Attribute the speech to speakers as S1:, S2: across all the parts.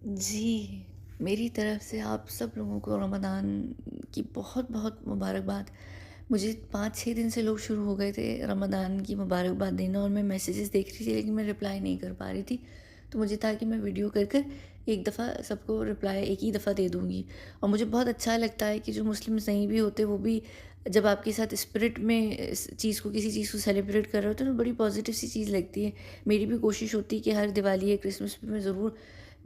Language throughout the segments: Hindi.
S1: जी, मेरी तरफ से आप सब लोगों को रमज़ान की बहुत-बहुत मुबारकबाद। मुझे 5-6 दिन से लोग शुरू हो गए थे रमज़ान की मुबारकबाद देना और मैं मैसेजेस देख रही थी लेकिन मैं रिप्लाई नहीं कर पा रही थी। तो मुझे था कि मैं वीडियो कर कर एक दफ़ा सबको रिप्लाई एक ही दफ़ा दे दूँगी। और मुझे बहुत अच्छा लगता है कि जो मुस्लिम्स नहीं भी होते वो भी जब आपके साथ स्पिरिट में इस चीज़ को किसी चीज़ को सेलिब्रेट कर रहे होते हैं तो बड़ी पॉजिटिव सी चीज़ लगती है। मेरी भी कोशिश होती है कि हर दिवाली या क्रिसमस पे मैं ज़रूर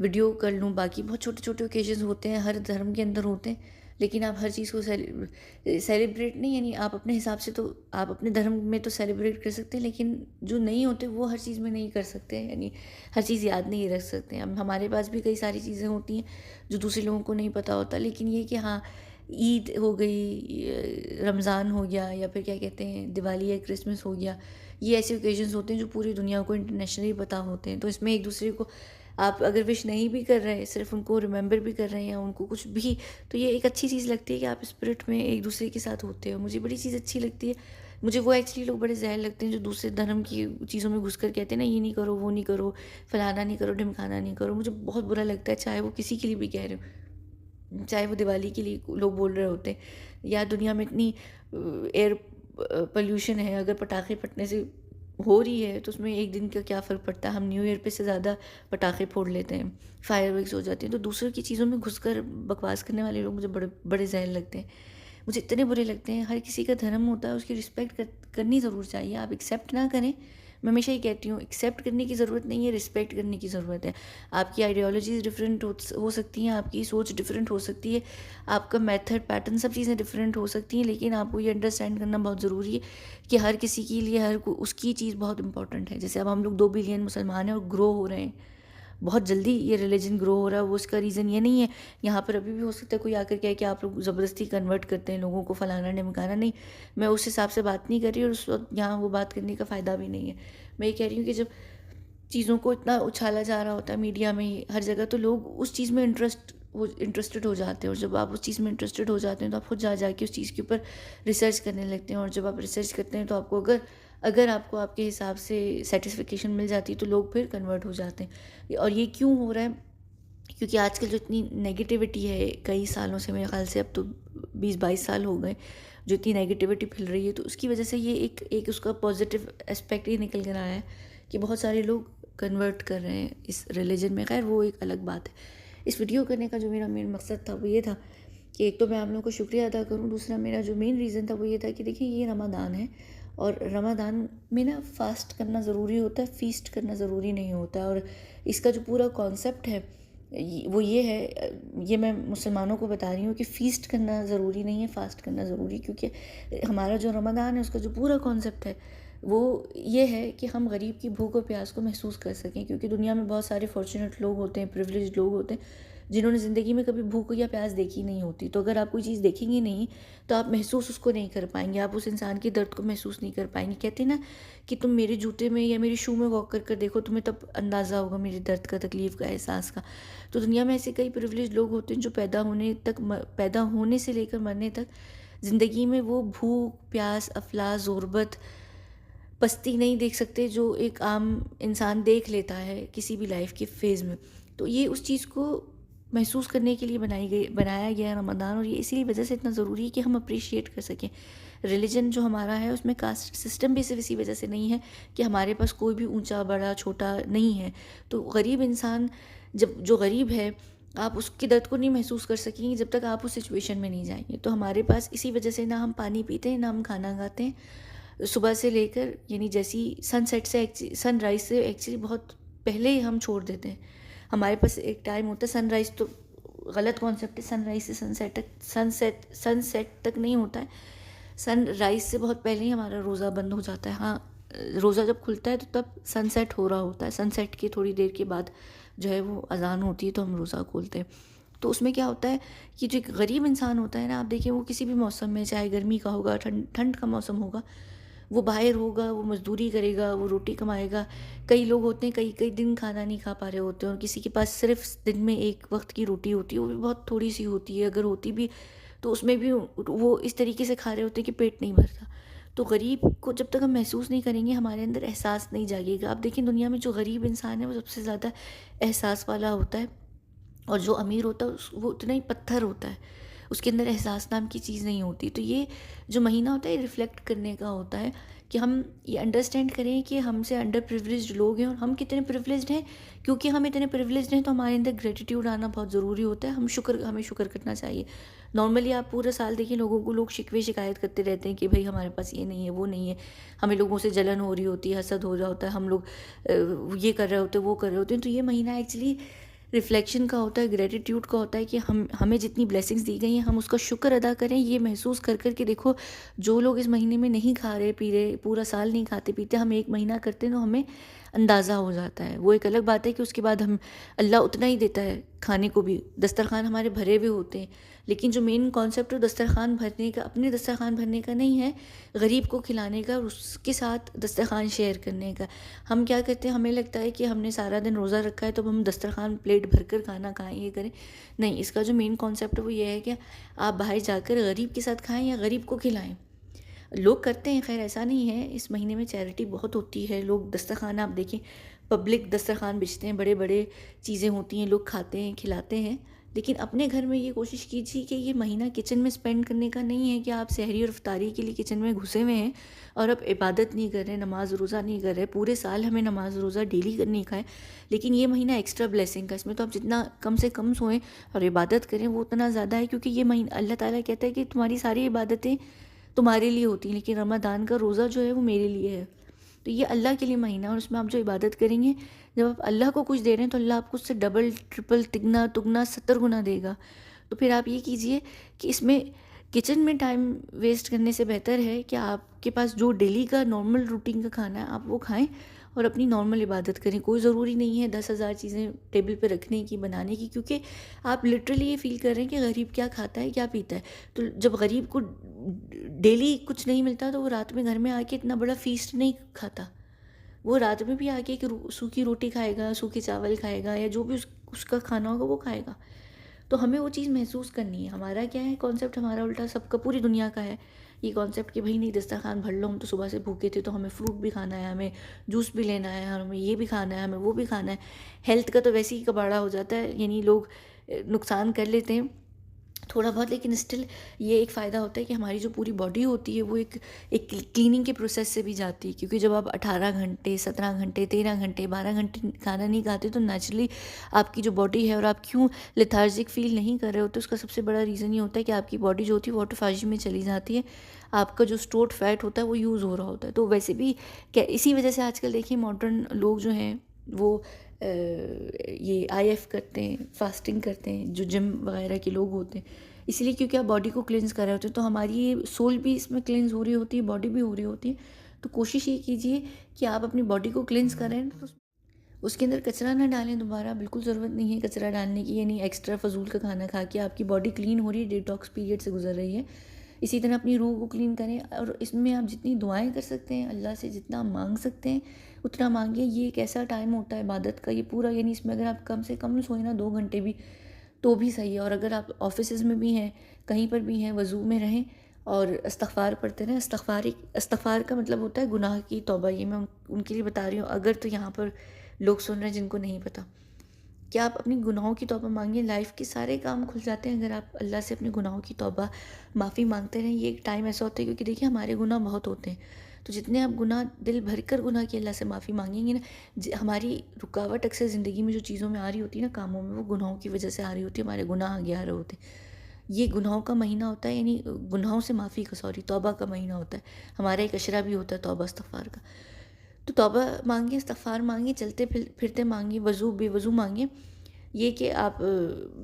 S1: वीडियो कर लूँ। बाकी बहुत छोटे-छोटे ओकेजन्स होते हैं, हर धर्म के अंदर होते हैं, लेकिन आप हर चीज़ को सेलिब्रेट नहीं, यानी आप अपने हिसाब से तो आप अपने धर्म में तो सेलिब्रेट कर सकते हैं, लेकिन जो नहीं होते वो हर चीज़ में नहीं कर सकते हैं, यानी हर चीज़ याद नहीं रख सकते हैं। अब हमारे पास भी कई सारी चीज़ें होती हैं जो दूसरे लोगों को नहीं पता होता, लेकिन ये कि हाँ, ईद हो गई, रमज़ान हो गया या फिर क्या कहते हैं दिवाली या क्रिसमस हो गया, ये ऐसे ओकेजन्स होते हैं जो पूरी दुनिया को इंटरनेशनली पता होते हैं। तो इसमें एक दूसरे को आप अगर विश नहीं भी कर रहे हैं, सिर्फ़ उनको रिमेंबर भी कर रहे हैं या उनको कुछ भी, तो ये एक अच्छी चीज़ लगती है कि आप स्पिरिट में एक दूसरे के साथ होते हो। मुझे बड़ी चीज़ अच्छी लगती है। मुझे वो एक्चुअली लोग बड़े ज़ाहिर लगते हैं जो दूसरे धर्म की चीज़ों में घुसकर कहते हैं ना, ये नहीं करो, वो नहीं करो, फलाना नहीं करो, ढिमकाना नहीं करो। मुझे बहुत बुरा लगता है, चाहे वो किसी के लिए भी कह रहे हो। चाहे वो दिवाली के लिए लोग बोल रहे होते हैं या दुनिया में इतनी एयर पोल्यूशन है, अगर पटाखे फटने से हो रही है तो उसमें एक दिन का क्या फ़र्क पड़ता है। हम न्यू ईयर पे से ज़्यादा पटाखे फोड़ लेते हैं, फायरवर्क्स हो जाती हैं। तो दूसरों की चीज़ों में घुसकर बकवास करने वाले लोग मुझे बड़े बड़े ज़ाहिर लगते हैं। मुझे इतने बुरे लगते हैं। हर किसी का धर्म होता है, उसकी रिस्पेक्ट करनी ज़रूर चाहिए। आप एक्सेप्ट ना करें, मैं हमेशा ही कहती हूँ, एक्सेप्ट करने की ज़रूरत नहीं है, रिस्पेक्ट करने की ज़रूरत है। आपकी आइडियोलॉजीज़ डिफरेंट हो सकती हैं, आपकी सोच डिफरेंट हो सकती है, आपका मेथड, पैटर्न, सब चीज़ें डिफरेंट हो सकती हैं, लेकिन आपको ये अंडरस्टैंड करना बहुत ज़रूरी है कि हर किसी के लिए उसकी चीज़ बहुत इंपॉर्टेंट है। जैसे अब हम लोग 2 बिलियन मुसलमान हैं और ग्रो हो रहे हैं, बहुत जल्दी ये रिलीजन ग्रो हो रहा है। वो उसका रीज़न ये नहीं है, यहाँ पर अभी भी हो सकता है कोई आकर कहे कि आप लोग ज़बरदस्ती कन्वर्ट करते हैं लोगों को, फलाना ढिमकाना। नहीं, मैं उस हिसाब से बात नहीं कर रही और उस वक्त यहाँ वो बात करने का फ़ायदा भी नहीं है। मैं ये कह रही हूँ कि जब चीज़ों को इतना उछाला जा रहा होता है मीडिया में, हर जगह, तो लोग उस चीज़ में इंटरेस्टेड हो जाते हैं। और जब आप उस चीज़ में इंटरेस्टेड हो जाते हैं तो आप खुद जा के उस चीज़ के ऊपर रिसर्च करने लगते हैं। और जब आप रिसर्च करते हैं तो आपको अगर अगर आपको आपके हिसाब से सेटिस्फिकेशन मिल जाती है तो लोग फिर कन्वर्ट हो जाते हैं। और ये क्यों हो रहा है? क्योंकि आजकल जो इतनी नेगेटिविटी है, कई सालों से, मेरे ख्याल से अब तो 20-22 साल हो गए, जो इतनी नेगेटिविटी फैल रही है, तो उसकी वजह से ये एक एक उसका पॉजिटिव एस्पेक्ट ये निकल कर आया है कि बहुत सारे लोग कन्वर्ट कर रहे हैं इस रिलीजन में। खैर, वो एक अलग बात है। इस वीडियो करने का जो मेरा मेन मकसद था वो ये था कि एक तो मैं आप लोगों को शुक्रिया अदा करूँ, दूसरा मेरा जो मेन रीज़न था वो ये था कि देखिए, ये रमादान है और रमादान में ना फ़ास्ट करना ज़रूरी होता है, फ़ीस्ट करना ज़रूरी नहीं होता। और इसका जो पूरा कॉन्सेप्ट है वो ये है, ये मैं मुसलमानों को बता रही हूँ कि फ़ीस्ट करना ज़रूरी नहीं है, फ़ास्ट करना ज़रूरी है। क्योंकि हमारा जो रमज़ान है उसका जो पूरा कॉन्सेप्ट है वो ये है कि हम गरीब की भूख और प्यास को महसूस कर सकें। क्योंकि दुनिया में बहुत सारे फॉर्चुनेट लोग होते हैं, प्रिविलेज्ड लोग होते हैं, जिन्होंने ज़िंदगी में कभी भूख या प्यास देखी नहीं होती। तो अगर आप कोई चीज़ देखेंगे नहीं तो आप महसूस उसको नहीं कर पाएंगे, आप उस इंसान के दर्द को महसूस नहीं कर पाएंगे। कहते हैं ना कि तुम मेरे जूते में या मेरे शू में वॉक कर कर देखो, तुम्हें तब अंदाज़ा होगा मेरे दर्द का, तकलीफ़ का, एहसास का। तो दुनिया में ऐसे कई प्रिविलेज लोग होते हैं जो पैदा होने से लेकर मरने तक ज़िंदगी में वो भूख, प्यास, अफलास, ज़ुर्बत, पस्ती नहीं देख सकते जो एक आम इंसान देख लेता है किसी भी लाइफ के फेज़ में। तो ये उस चीज़ को महसूस करने के लिए बनाया गया है रमदान। और ये इसी वजह से इतना ज़रूरी है कि हम अप्रिशिएट कर सकें। रिलीजन जो हमारा है उसमें कास्ट सिस्टम भी सिर्फ इसी वजह से नहीं है कि हमारे पास कोई भी ऊंचा बड़ा छोटा नहीं है। तो गरीब इंसान, जब जो गरीब है, आप उसके दर्द को नहीं महसूस कर सकेंगे जब तक आप उस सिचुएशन में नहीं जाएंगे। तो हमारे पास इसी वजह से ना हम पानी पीते हैं, ना हम खाना खाते हैं सुबह से लेकर, यानी जैसी सनसेट से सनराइज से एक्चुअली बहुत पहले ही हम छोड़ देते हैं। हमारे पास एक टाइम होता है, सनराइज तो गलत कॉन्सेप्ट है, सनराइज से सनसेट तक नहीं होता है। सनराइज से बहुत पहले ही हमारा रोज़ा बंद हो जाता है। हाँ, रोज़ा जब खुलता है तो तब सनसेट हो रहा होता है, सनसेट की थोड़ी देर के बाद जो है वो अज़ान होती है तो हम रोज़ा खोलते हैं। तो उसमें क्या होता है कि जो एक गरीब इंसान होता है ना, आप देखिए, वो किसी भी मौसम में, चाहे गर्मी का होगा, ठंड ठंड का मौसम होगा, वो बाहर होगा, वो मज़दूरी करेगा, वो रोटी कमाएगा। कई लोग होते हैं कई कई दिन खाना नहीं खा पा रहे होते हैं और किसी के पास सिर्फ दिन में एक वक्त की रोटी होती है, वो भी बहुत थोड़ी सी होती है, अगर होती भी तो उसमें भी वो इस तरीके से खा रहे होते हैं कि पेट नहीं भरता। तो गरीब को जब तक हम महसूस नहीं करेंगे, हमारे अंदर एहसास नहीं जागेगा। आप देखिए, दुनिया में जो गरीब इंसान है वो सबसे ज़्यादा एहसास वाला होता है। और जो अमीर होता है वो उतना ही पत्थर होता है, उसके अंदर एहसास नाम की चीज़ नहीं होती। तो ये जो महीना होता है ये रिफ्लेक्ट करने का होता है कि हम ये अंडरस्टैंड करें कि हमसे अंडर प्रिविलेज्ड लोग हैं और हम कितने प्रिविलेज्ड हैं। क्योंकि हम इतने प्रिविलेज्ड हैं तो हमारे अंदर ग्रेटिट्यूड आना बहुत ज़रूरी होता है। हमें शुक्र करना चाहिए। नॉर्मली आप पूरा साल देखिए, लोगों को लोग शिकवे शिकायत करते रहते हैं कि भाई हमारे पास ये नहीं है, वो नहीं है, हमें लोगों से जलन हो रही होती है, हसद हो रहा होता है, हम लोग ये कर रहे होते हैं, वो कर रहे होते हैं। तो ये महीना एक्चुअली रिफ्लेक्शन का होता है, ग्रेटिट्यूड का होता है कि हमें जितनी ब्लेसिंग्स दी गई हैं हम उसका शुक्र अदा करें। ये महसूस कर कर के देखो, जो लोग इस महीने में नहीं खा रहे पी रहे, पूरा साल नहीं खाते पीते, हम एक महीना करते हैं तो हमें अंदाज़ा हो जाता है। वो एक अलग बात है कि उसके बाद हम अल्लाह उतना ही देता है खाने को भी, दस्तरखान हमारे भरे हुए होते हैं। लेकिन जो मेन कॉन्सेप्ट है दस्तरखान भरने का, अपने दस्तरखान भरने का नहीं है, गरीब को खिलाने का और उसके साथ दस्तरखान शेयर करने का। हम क्या करते हैं, हमें लगता है कि हमने सारा दिन रोज़ा रखा है तो अब हम दस्तरखान प्लेट भर कर खाना खाएं, ये करें। नहीं, इसका जो मेन कॉन्सेप्ट है वो ये है कि आप बाहर जाकर गरीब के साथ खाएं या गरीब को खिलाएं। लोग करते हैं, खैर ऐसा नहीं है, इस महीने में चैरिटी बहुत होती है। लोग दस्तरखान आप देखें, पब्लिक दस्तरखान बिछते हैं, बड़े बड़े चीज़ें होती हैं, लोग खाते हैं खिलाते हैं। लेकिन अपने घर में ये कोशिश कीजिए कि ये महीना किचन में स्पेंड करने का नहीं है कि आप सहरी और इफ्तारी के लिए किचन में घुसे हुए हैं और अब इबादत नहीं कर रहे, नमाज रोज़ा नहीं कर रहे। पूरे साल हमें नमाज रोज़ा डेली करने का है, लेकिन ये महीना एक्स्ट्रा ब्लेसिंग का, इसमें तो आप जितना कम से कम सोएं और इबादत करें वो उतना ज़्यादा है। क्योंकि ये महीना अल्लाह ताला कहता है कि तुम्हारी सारी इबादतें तुम्हारे लिए होती हैं, लेकिन रमज़ान का रोज़ा जो है वो मेरे लिए है। तो ये अल्लाह के लिए महीना, और उसमें आप जो इबादत करेंगे, जब आप अल्लाह को कुछ दे रहे हैं तो अल्लाह आपको उससे डबल ट्रिपल तिगना तुगना 70 गुना देगा। तो फिर आप ये कीजिए कि इसमें किचन में टाइम वेस्ट करने से बेहतर है कि आपके पास जो डेली का नॉर्मल रूटीन का खाना है आप वो खाएं और अपनी नॉर्मल इबादत करें। कोई ज़रूरी नहीं है 10,000 चीज़ें टेबल पे रखने की, बनाने की, क्योंकि आप लिटरली ये फील कर रहे हैं कि गरीब क्या खाता है, क्या पीता है। तो जब गरीब को डेली कुछ नहीं मिलता तो वो रात में घर में आके इतना बड़ा फीस्ट नहीं खाता। वो रात में भी आके एक सूखी रोटी खाएगा, सूखे चावल खाएगा, या जो भी उसका खाना होगा वो खाएगा। तो हमें वो चीज़ महसूस करनी है। हमारा क्या है कॉन्सेप्ट, हमारा उल्टा सबका, पूरी दुनिया का है ये कॉन्सेप्ट कि भाई नहीं, दस्तरखान भर लो, हम तो सुबह से भूखे थे तो हमें फ्रूट भी खाना है, हमें जूस भी लेना है, हमें ये भी खाना है, हमें वो भी खाना है। हेल्थ का तो वैसे ही कबाड़ा हो जाता है, यानी लोग नुकसान कर लेते हैं थोड़ा बहुत, लेकिन स्टिल ये एक फ़ायदा होता है कि हमारी जो पूरी बॉडी होती है वो एक क्लीनिंग के प्रोसेस से भी जाती है। क्योंकि जब आप 18 घंटे 17 घंटे 13 घंटे 12 घंटे खाना नहीं खाते तो नेचुरली आपकी जो बॉडी है, और आप क्यों लेथार्जिक फील नहीं कर रहे होते, उसका सबसे बड़ा रीज़न ये होता है कि आपकी बॉडी जो होती है वो ऑटोफेजी में चली जाती है। आपका जो स्टोर्ड फैट होता है वो यूज़ हो रहा होता है। तो वैसे भी क्या, इसी वजह से आजकल देखिए मॉडर्न लोग जो हैं वो ये आईएफ करते हैं, फास्टिंग करते हैं, जो जिम वगैरह के लोग होते हैं, इसलिए क्योंकि आप बॉडी को क्लेंस कर रहे होते हैं। तो हमारी सोल भी इसमें क्लेंस हो रही होती है, बॉडी भी हो रही होती है। तो कोशिश ये कीजिए कि आप अपनी बॉडी को क्लेंस करें तो उसके अंदर कचरा ना डालें दोबारा, बिल्कुल ज़रूरत नहीं है कचरा डालने की। यानी एक्स्ट्रा फजूल का खाना खा के आपकी बॉडी क्लीन हो रही है, डिटॉक्स पीरियड से गुजर रही है। इसी तरह अपनी रूह को क्लीन करें, और इसमें आप जितनी दुआएं कर सकते हैं, अल्लाह से जितना मांग सकते हैं उतना मांगिए। ये एक ऐसा टाइम होता है इबादत का, ये पूरा, यानी इसमें अगर आप कम से कम सोए ना 2 घंटे भी तो भी सही है। और अगर आप ऑफिस में भी हैं, कहीं पर भी हैं, वज़ू में रहें और इस्तग़फ़ार पढ़ते रहें। इस्तग़फ़ार का मतलब होता है गुनाह की तौबा। ये मैं उनके लिए बता रही हूँ, अगर तो यहाँ पर लोग सुन रहे हैं जिनको नहीं पता, कि आप अपनी गुनाहों की तौबा मांगिए। लाइफ के सारे काम खुल जाते हैं अगर आप अल्लाह से अपने गुनाहों की तौबा माफ़ी मांगते रहें। ये एक टाइम ऐसा होता है, क्योंकि देखिए हमारे गुनाह बहुत होते हैं, तो जितने आप गुनाह दिल भर कर गुनाह की अल्लाह से माफ़ी मांगेंगे ना, हमारी रुकावट अक्सर ज़िंदगी में जो चीज़ों में आ रही होती है ना, कामों में, वो गुनाहों की वजह से आ रही होती है, हमारे गुनाह आगे आ रहे होते हैं। ये गुनाहों का महीना होता है, यानी गुनाहों से माफ़ी का, सॉरी, तौबा का महीना होता है। हमारा एक अशरा भी होता है तौबा इस्तग़फ़ार का। तो तौबा मांगिए, इस्तग़फ़ार मांगिए, चलते फिरते मांगिए, वज़ू बेवज़ू मांगिए। ये कि आप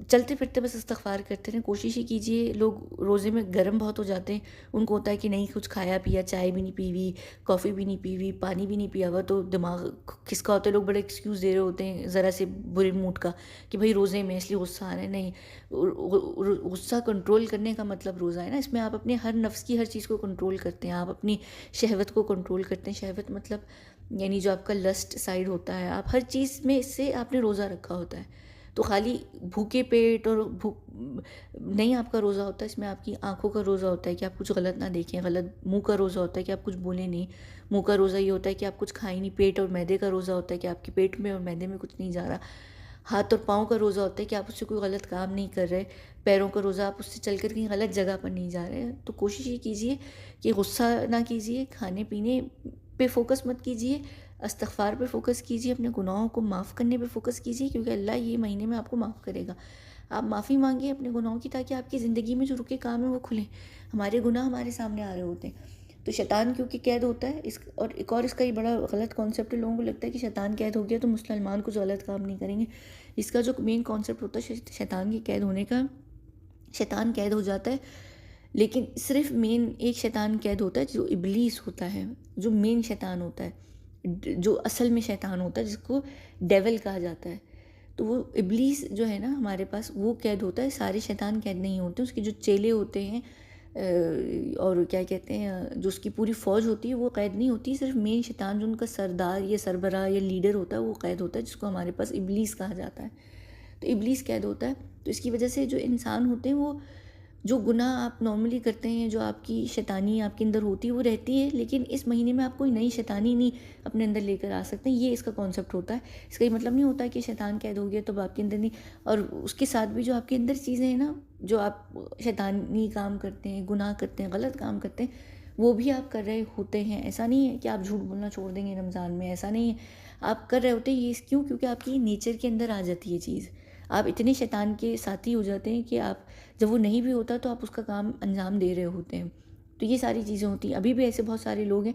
S1: चलते फिरते बस इस्तग़फ़ार करते रहें। कोशिश ही कीजिए, लोग रोज़े में गर्म बहुत हो जाते हैं, उनको होता है कि नहीं कुछ खाया पिया, चाय भी नहीं पी हुई, कॉफ़ी भी नहीं पी हुई, पानी भी नहीं पिया हुआ, तो दिमाग खिसका होता है। लोग बड़े एक्सक्यूज़ दे रहे होते हैं ज़रा से बुरे मूड का, कि भाई रोज़े में इसलिए गुस्सा आ रहा है। नहीं, गुस्सा कंट्रोल करने का मतलब रोज़ा है ना, इसमें आप अपने हर नफ्स की हर चीज़ को कंट्रोल करते हैं, आप अपनी शहवत को कंट्रोल करते हैं। शहवत मतलब यानी जो आपका लस्ट साइड होता है, आप हर चीज़ में इससे आपने रोज़ा रखा होता है। तो खाली भूखे पेट और भूख नहीं आपका रोज़ा होता है, इसमें आपकी आंखों का रोज़ा होता है कि आप कुछ गलत ना देखें, गलत मुंह का रोज़ा होता है कि आप कुछ बोलें नहीं, मुंह का रोज़ा ये होता है कि आप कुछ खाएं नहीं, पेट और मैदे का रोज़ा होता है कि आपके पेट में और मैदे में कुछ नहीं जा रहा। हाथ और पाँव का रोज़ा होता है कि आप उससे कोई गलत काम नहीं कर रहे। पैरों का रोज़ा, आप उससे चलकर कहीं गलत जगह पर नहीं जा रहे हैं। तो कोशिश ये कीजिए कि गुस्सा ना कीजिए, खाने-पीने पे फ़ोकस मत कीजिए, इस्तिग़फ़ार पे फ़ोकस कीजिए, अपने गुनाहों को माफ़ करने पे फ़ोकस कीजिए, क्योंकि अल्लाह ये महीने में आपको माफ़ करेगा। आप माफ़ी माँगिए अपने गुनाहों की, ताकि आपकी ज़िंदगी में जो रुके काम है वो खुलें। हमारे गुनाह हमारे सामने आ रहे होते हैं। तो शैतान क्योंकि कैद होता है, इस और एक और इसका ये बड़ा गलत कॉन्सेप्ट है, लोगों को लगता है कि शैतान कैद हो गया तो मुसलमान कुछ गलत काम नहीं करेंगे। इसका जो मेन कॉन्सेप्ट होता है शैतान के कैद होने का, शैतान कैद हो जाता है, लेकिन सिर्फ मेन एक शैतान कैद होता है जो इब्लीस होता है, जो मेन शैतान होता है, जो असल में शैतान होता है, जिसको डेविल कहा जाता है। तो वो इब्लीस जो है ना हमारे पास, वो कैद होता है, सारे शैतान कैद नहीं होते। उसके जो चेले होते हैं और क्या कहते हैं, जो उसकी पूरी फ़ौज होती है वो कैद नहीं होती। सिर्फ मेन शैतान जो उनका सरदार या सरबराह या लीडर होता है वो कैद होता है, जिसको हमारे पास इब्लीस कहा जाता है। तो इब्लीस कैद होता है। तो इसकी वजह से जो इंसान होते हैं वो, जो गुनाह आप नॉर्मली करते हैं, जो आपकी शैतानी आपके अंदर होती है वो रहती है, लेकिन इस महीने में आप कोई नई शैतानी नहीं अपने अंदर लेकर आ सकते हैं। ये इसका कॉन्सेप्ट होता है। इसका ये मतलब नहीं होता कि शैतान कैद हो गया तो आपके अंदर नहीं, और उसके साथ भी जो आपके अंदर चीज़ें हैं ना, जो आप शैतानी काम करते हैं, गुनाह करते हैं, गलत काम करते हैं, वो भी आप कर रहे होते हैं। ऐसा नहीं है कि आप झूठ बोलना छोड़ देंगे रमज़ान में, ऐसा नहीं है। आप कर रहे होते हैं ये क्यों? क्योंकि आपकी नेचर के अंदर आ जाती है चीज़। आप इतने शैतान के साथी हो जाते हैं कि आप, जब वो नहीं भी होता तो आप उसका काम अंजाम दे रहे होते हैं। तो ये सारी चीज़ें होती हैं। अभी भी ऐसे बहुत सारे लोग हैं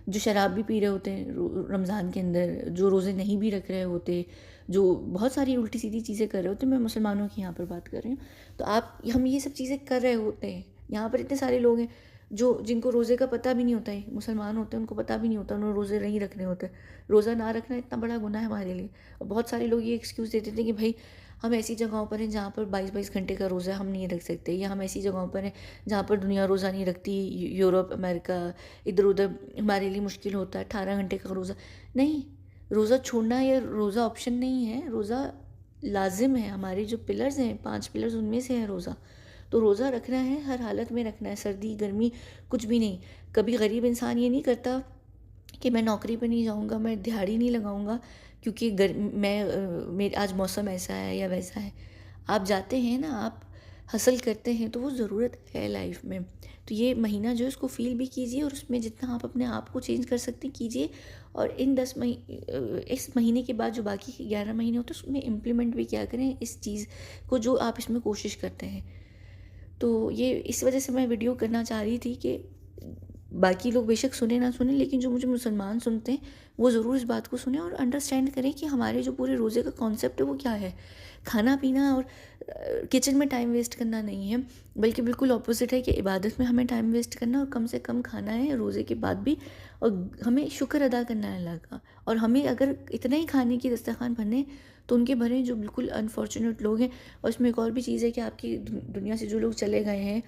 S1: जो शराब भी पी रहे होते हैं रमज़ान के अंदर, जो रोज़े नहीं भी रख रहे होते, जो बहुत सारी उल्टी सीधी चीज़ें कर रहे होते हैं। मैं मुसलमानों की यहाँ पर बात कर रही हूँ। तो हम ये सब चीज़ें कर रहे होते हैं। यहाँ पर इतने सारे लोग हैं जो, जिनको रोज़े का पता भी नहीं होता है, मुसलमान होते हैं, उनको पता भी नहीं होता, उन्होंने रोज़े नहीं रखने होते। रोज़ा ना रखना इतना बड़ा गुनाह है हमारे लिए। और बहुत सारे लोग ये एक्सक्यूज़ देते थे कि भाई हम ऐसी जगहों पर हैं जहाँ पर 22-22 घंटे का रोज़ा हम नहीं रख सकते, या हम ऐसी जगहों पर हैं जहाँ पर दुनिया रोज़ा नहीं रखती, यूरोप, अमेरिका, इधर-उधर हमारे लिए मुश्किल होता है 18 घंटे का रोज़ा। नहीं, रोज़ा छोड़ना या रोज़ा ऑप्शन नहीं है, रोज़ा लाज़िम है। हमारे जो पिलर्स हैं, 5 पिलर्स, उनमें से है रोज़ा। तो रोज़ा रखना है, हर हालत में रखना है, सर्दी, गर्मी, कुछ भी नहीं। कभी गरीब इंसान ये नहीं करता कि मैं नौकरी पे नहीं जाऊँगा, मैं दिहाड़ी नहीं लगाऊँगा क्योंकि मेरे आज मौसम ऐसा है या वैसा है। आप जाते हैं ना, आप हसल करते हैं, तो वो ज़रूरत है लाइफ में। तो ये महीना जो है उसको फ़ील भी कीजिए, और उसमें जितना आप अपने आप को चेंज कर सकते हैं कीजिए। और इन इस महीने के बाद जो बाकी के 11 महीने होते हैं उसमें इम्प्लीमेंट भी किया करें इस चीज़ को, जो आप इसमें कोशिश करते हैं। तो ये इस वजह से मैं वीडियो करना चाह रही थी कि बाकी लोग बेशक सुने ना सुने, लेकिन जो मुझे मुसलमान सुनते हैं वो ज़रूर इस बात को सुने और अंडरस्टैंड करें कि हमारे जो पूरे रोज़े का कॉन्सेप्ट है वो क्या है। खाना पीना और किचन में टाइम वेस्ट करना नहीं है, बल्कि बिल्कुल ऑपोजिट है कि इबादत में हमें टाइम वेस्ट करना और कम से कम खाना है रोज़े के बाद भी, और हमें शुक्र अदा करना है अल्लाह का। और हमें अगर इतना ही खाने की दस्तरखान भरने, तो उनके भरें जो बिल्कुल अनफॉर्चुनेट लोग हैं। और इसमें एक और भी चीज़ है कि आपकी दुनिया से जो लोग चले गए हैं,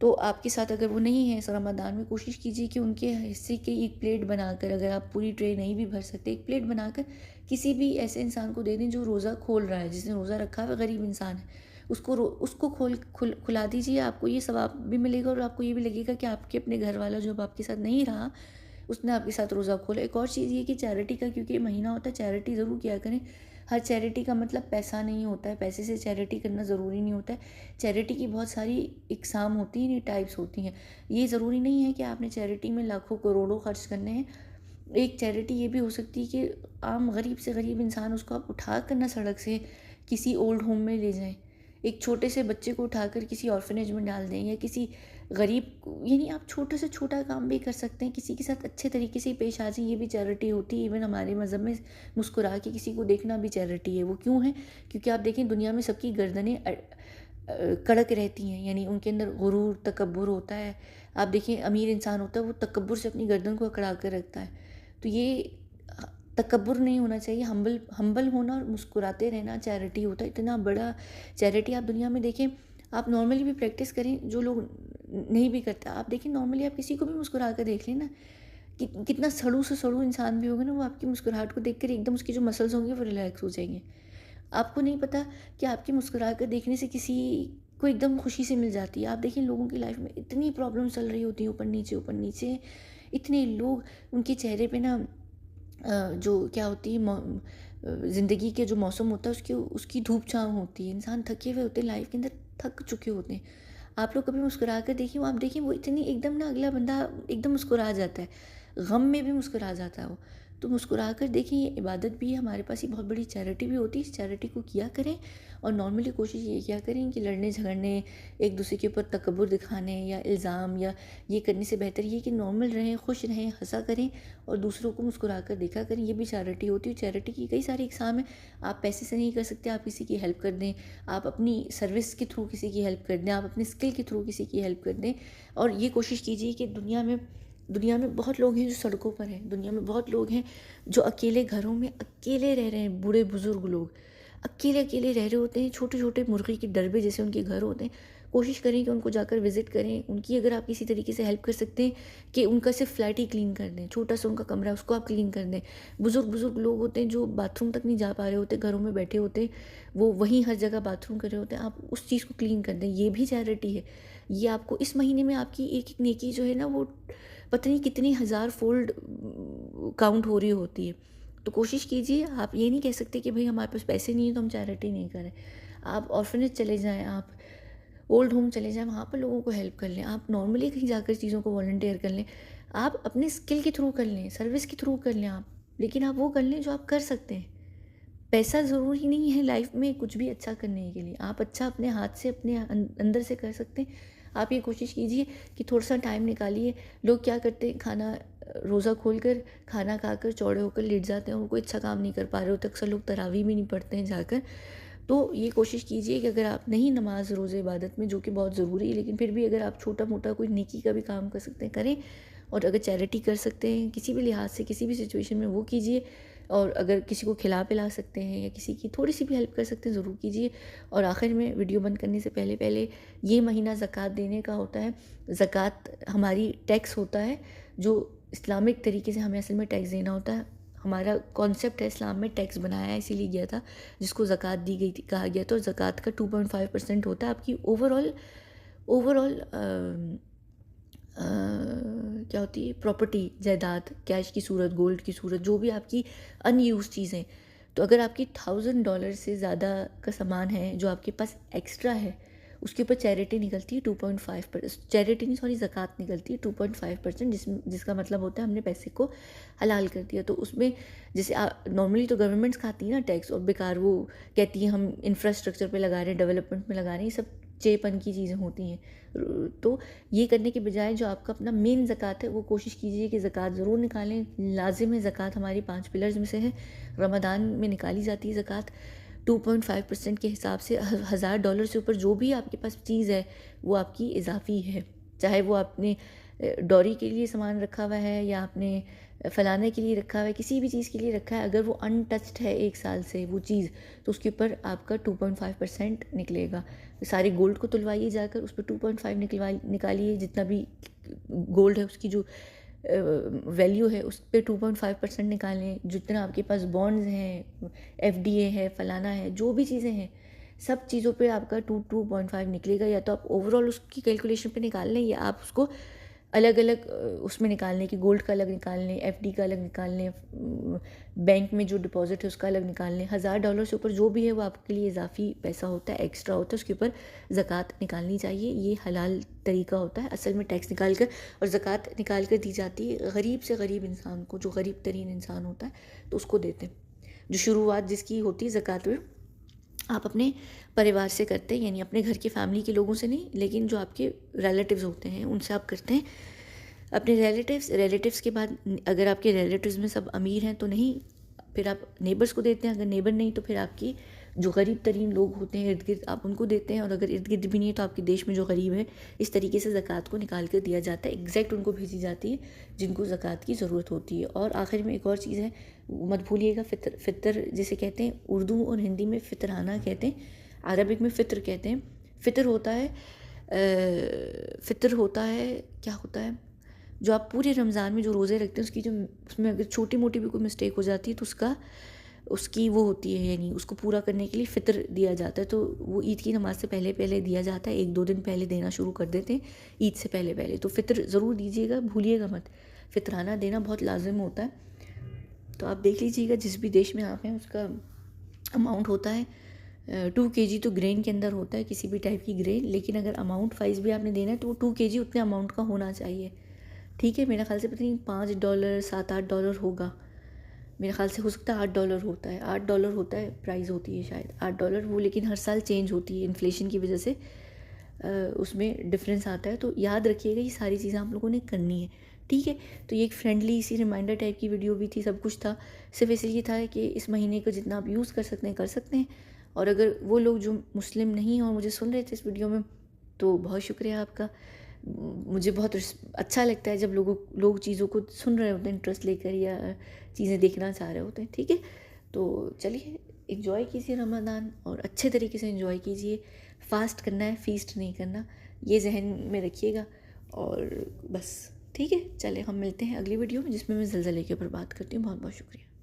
S1: तो आपके साथ अगर वो नहीं है इस रमज़ान में, कोशिश कीजिए कि उनके हिस्से की एक प्लेट बनाकर, अगर आप पूरी ट्रे नहीं भी भर सकते, एक प्लेट बनाकर किसी भी ऐसे इंसान को दे दें जो रोज़ा खोल रहा है, जिसने रोज़ा रखा है, गरीब इंसान है, उसको खुला दीजिए। आपको ये सवाब भी मिलेगा और आपको ये भी लगेगा कि आपके अपने घर वाला जो अब आपके साथ नहीं रहा, उसने आपके साथ रोज़ा खोला। एक और चीज़ ये कि चैरिटी का, क्योंकि ये महीना होता है, चैरिटी ज़रूर किया करें। हर चैरिटी का मतलब पैसा नहीं होता है, पैसे से चैरिटी करना ज़रूरी नहीं होता है। चैरिटी की बहुत सारी इकसाम होती हैं, टाइप्स होती हैं। ये ज़रूरी नहीं है कि आपने चैरिटी में लाखों करोड़ों खर्च करने हैं। एक चैरिटी ये भी हो सकती है कि आम गरीब से गरीब इंसान, उसको आप उठा कर ना सड़क से किसी ओल्ड होम में ले जाएं, एक छोटे से बच्चे को उठाकर किसी ऑर्फनेज में डाल दें, या किसी गरीब यानी आप छोटे से छोटा काम भी कर सकते हैं, किसी के साथ अच्छे तरीके से पेश आ जाए, ये भी चैरिटी होती है। इवन हमारे मज़हब में मुस्कुरा के किसी को देखना भी चैरिटी है। वो क्यों है? क्योंकि आप देखें दुनिया में सबकी गर्दनें कड़क रहती हैं, यानी उनके अंदर गुरूर, तकब्बुर होता है। आप देखें अमीर इंसान होता है, वो तकब्बुर से अपनी गर्दन को अकड़ा कर रखता है। तो ये तकब्बुर नहीं होना चाहिए, हम्बल होना और मुस्कुराते रहना चैरिटी होता है। इतना बड़ा चैरिटी आप दुनिया में देखें, आप नॉर्मली भी प्रैक्टिस करें, जो लोग नहीं भी करते, आप देखें नॉर्मली आप किसी को भी मुस्कुरा कर देख लें ना, कितना सड़ू से सड़ू इंसान भी होगा ना, वो आपकी मुस्कुराहट को देख कर एकदम उसके जो मसल्स होंगे वो रिलैक्स हो जाएंगे। आपको नहीं पता कि आपकी मुस्कुरा कर देखने से किसी को एकदम खुशी से मिल जाती है। आप देखें लोगों की लाइफ में इतनी प्रॉब्लम चल रही होती है, ऊपर नीचे इतने लोग, उनके चेहरे पे ना जो क्या होती है ज़िंदगी के जो मौसम होता है उसकी धूप छाँव होती है। इंसान थके हुए होते हैं, लाइफ के अंदर थक चुके होते हैं। आप लोग कभी मुस्कुरा कर देखिए, वो आप देखिए वो इतनी एकदम ना, अगला बंदा एकदम मुस्कुरा जाता है, गम में भी मुस्कुरा जाता है वो। तो मुस्कुरा कर देखिए, ये इबादत भी है हमारे पास, ये बहुत बड़ी चैरिटी भी होती है। इस चैरिटी को किया करें और नॉर्मली कोशिश ये किया करें कि लड़ने झगड़ने, एक दूसरे के ऊपर तकब्बुर दिखाने या इल्ज़ाम या ये करने से बेहतर ये कि नॉर्मल रहें, खुश रहें, हंसा करें और दूसरों को मुस्कुरा कर देखा करें। ये भी चैरिटी होती है। चैरिटी की कई सारी इकसाम है। आप पैसे से नहीं कर सकते, आप किसी की हेल्प कर दें, आप अपनी सर्विस के थ्रू किसी की हेल्प कर दें, आप अपने स्किल के थ्रू किसी की हेल्प कर दें। और ये कोशिश कीजिए कि दुनिया में बहुत लोग हैं जो सड़कों पर हैं, दुनिया में बहुत लोग हैं जो अकेले घरों में अकेले रह रहे हैं। बूढ़े बुजुर्ग लोग अकेले अकेले रह रहे होते हैं, छोटे छोटे मुर्गी के डरबे जैसे उनके घर होते हैं। कोशिश करें कि उनको जाकर विज़िट करें, उनकी अगर आप किसी तरीके से हेल्प कर सकते हैं कि उनका सिर्फ फ्लैट ही क्लीन कर दें, छोटा सा उनका कमरा है उसको आप क्लीन कर दें। बुजुर्ग बुजुर्ग लोग होते हैं जो बाथरूम तक नहीं जा पा रहे होते, घरों में बैठे होते हैं, वो वहीं हर जगह बाथरूम कर रहे होते हैं, आप उस चीज़ को क्लीन कर दें। ये भी चैरिटी है। ये आपको इस महीने में आपकी एक एक नेकी जो है ना, वो पता नहीं कितनी हज़ार फोल्ड काउंट हो रही होती है। तो कोशिश कीजिए। आप ये नहीं कह सकते कि भाई हमारे पास पैसे नहीं है तो हम चैरिटी नहीं करें। आप ऑर्फनेज चले जाएं, आप ओल्ड होम चले जाएं, वहाँ पर लोगों को हेल्प कर लें। आप नॉर्मली कहीं जाकर चीज़ों को वॉलंटियर कर लें, आप अपने स्किल के थ्रू कर लें, सर्विस के थ्रू कर लें आप, लेकिन आप वो कर लें जो आप कर सकते हैं। पैसा ज़रूरी नहीं है लाइफ में कुछ भी अच्छा करने के लिए। आप अच्छा अपने हाथ से, अपने अंदर से कर सकते हैं। आप ये कोशिश कीजिए कि थोड़ा सा टाइम निकालिए। लोग क्या करते हैं, खाना रोज़ा खोल कर खाना खाकर चौड़े होकर लेट जाते हैं और कोई अच्छा काम नहीं कर पा रहे होते। अक्सर लोग तरावी भी नहीं पढ़ते हैं जाकर। तो ये कोशिश कीजिए कि अगर आप नहीं नमाज रोज़े इबादत में, जो कि बहुत ज़रूरी है, लेकिन फिर भी अगर आप छोटा मोटा कोई नेकी का भी काम कर सकते हैं करें। और अगर चैरिटी कर सकते हैं किसी भी लिहाज से, किसी भी सिचुएशन में, वो कीजिए। और अगर किसी को खिला पिला सकते हैं या किसी की थोड़ी सी भी हेल्प कर सकते हैं, ज़रूर कीजिए। और आखिर में वीडियो बंद करने से पहले पहले ये महीना ज़कात देने का होता है। ज़कात हमारी टैक्स होता है जो इस्लामिक तरीके से हमें असल में टैक्स देना होता है। हमारा कॉन्सेप्ट है, इस्लाम में टैक्स बनाया है इसीलिए गया था, जिसको ज़कात दी गई थी, कहा गया था। और ज़कात का 2.5% होता है आपकी ओवरऑल ओवरऑल क्या होती है, प्रॉपर्टी, जायदाद, कैश की सूरत, गोल्ड की सूरत, जो भी आपकी अनयूज़ चीज़ें। तो अगर आपकी $1000 से ज़्यादा का सामान है जो आपके पास एक्स्ट्रा है, उसके ऊपर चैरिटी निकलती है 2.5%, चैरिटी नहीं सॉरी, ज़कात निकलती है 2.5%, जिसका मतलब होता है हमने पैसे को हलाल कर दिया। तो उसमें जैसे नॉर्मली तो गवर्नमेंट्स खाती है ना टैक्स, और बेकार वो कहती है हम इंफ्रास्ट्रक्चर पे लगा रहे हैं, डेवलपमेंट में लगा रहे हैं, ये सब चेपन की चीज़ें होती हैं। तो ये करने के बजाय जो आपका अपना मेन ज़कात है, वो कोशिश कीजिए कि ज़कात ज़रूर निकालें। लाजिम है, ज़कात हमारी 5 पिलर्स में से है। रमज़ान में निकाली जाती है ज़कात 2.5% के हिसाब से। $1000 से ऊपर जो भी आपके पास चीज़ है वो आपकी इजाफी है। चाहे वो आपने डॉरी के लिए सामान रखा हुआ है या आपने फलाने के लिए रखा हुआ है, किसी भी चीज़ के लिए रखा है, अगर वो अनटच्ड है 1 साल से वो चीज़, तो उसके ऊपर आपका 2.5% निकलेगा। सारे गोल्ड को तुलवाइए जाकर, उस पर 2.5 निकालिए। जितना भी गोल्ड है उसकी जो वैल्यू है उस पर 2.5% निकालें। जितना आपके पास बॉन्ड्स हैं, एफडीए है, फलाना है, जो भी चीज़ें हैं, सब चीज़ों पे आपका 2.5 निकलेगा। या तो आप ओवरऑल उसकी कैलकुलेशन पे निकाल लें, या आप उसको अलग अलग उसमें निकाल लें कि गोल्ड का अलग निकाल लें, एफडी का अलग निकाल लें, बैंक में जो डिपॉजिट है उसका अलग निकाल लें। $1000 से ऊपर जो भी है वो आपके लिए इजाफी पैसा होता है, एक्स्ट्रा होता है, उसके ऊपर ज़कात निकालनी चाहिए। ये हलाल तरीका होता है असल में टैक्स निकाल कर। और ज़कात निकाल कर दी जाती है गरीब से गरीब इंसान को, जो गरीब तरीन इंसान होता है तो उसको देते हैं। जो शुरुआत जिसकी होती है ज़कात में, आप अपने परिवार से करते हैं, यानी अपने घर की फैमिली के लोगों से नहीं, लेकिन जो आपके रिलेटिव्स होते हैं उनसे आप करते हैं। अपने रिलेटिव्स के बाद अगर आपके रिलेटिव्स में सब अमीर हैं तो नहीं, फिर आप नेबर्स को देते हैं। अगर नेबर नहीं तो फिर आपकी जो गरीब तरीन लोग होते हैं इर्द गिर्द, आप उनको देते हैं। और अगर इर्द गिर्द भी नहीं है तो आपके देश में जो गरीब है, इस तरीके से ज़कात को निकाल कर दिया जाता है। एग्जैक्ट उनको भेजी जाती है जिनको ज़कात की ज़रूरत होती है। और आखिर में एक और चीज़ है, मत भूलिएगा, फ़ितर जिसे कहते हैं, उर्दू और हिंदी में फ़ितराना कहते हैं, अरबिक में फ़ितर कहते हैं। फ़ितर होता है क्या होता है, जो आप पूरे रमज़ान में जो रोज़े रखते हैं उसकी जो उसमें अगर छोटी मोटी भी कोई मिस्टेक हो जाती है तो उसकी वो होती है, यानी उसको पूरा करने के लिए फ़ितर दिया जाता है। तो वो ईद की नमाज़ से पहले पहले दिया जाता है, 1-2 दिन पहले देना शुरू कर देते हैं ईद से पहले पहले। तो फ़ितर ज़रूर दीजिएगा, भूलिएगा मत। फ़ितराना देना बहुत लाजिम होता है। तो आप देख लीजिएगा जिस भी देश में आप हैं उसका अमाउंट होता है 2 kg तो ग्रेन के अंदर होता है, किसी भी टाइप की ग्रेन। लेकिन अगर अमाउंट वाइज भी आपने देना है तो वो 2 kg उतने अमाउंट का होना चाहिए, ठीक है। मेरा ख्याल से पता नहीं $5 $7-8 होगा, मेरे ख्याल से हो सकता है $8 होता है, $8 होता है, प्राइस होती है शायद $8 वो। लेकिन हर साल चेंज होती है इन्फ्लेशन की वजह से, उसमें डिफरेंस आता है। तो याद रखिएगा ये सारी चीज़ें आप लोगों ने करनी है, ठीक है। तो ये एक फ्रेंडली सी रिमाइंडर टाइप की वीडियो भी थी, सब कुछ था। सिर्फ इसलिए था कि इस महीने को जितना आप यूज़ कर सकते हैं कर सकते हैं। और अगर वो लोग जो मुस्लिम नहीं हैं और मुझे सुन रहे थे इस वीडियो में, तो बहुत शुक्रिया आपका। मुझे बहुत अच्छा लगता है जब लोग चीज़ों को सुन रहे होते हैं इंटरेस्ट लेकर, या चीज़ें देखना चाह रहे होते हैं, ठीक है। तो चलिए इन्जॉय कीजिए रमज़ान, और अच्छे तरीके से इन्जॉय कीजिए। फास्ट करना है, फीस्ट नहीं करना, ये जहन में रखिएगा। और बस ठीक है, चले हम मिलते हैं अगली वीडियो में जिसमें मैं ज़लज़ले के ऊपर बात करती हूँ। बहुत बहुत शुक्रिया।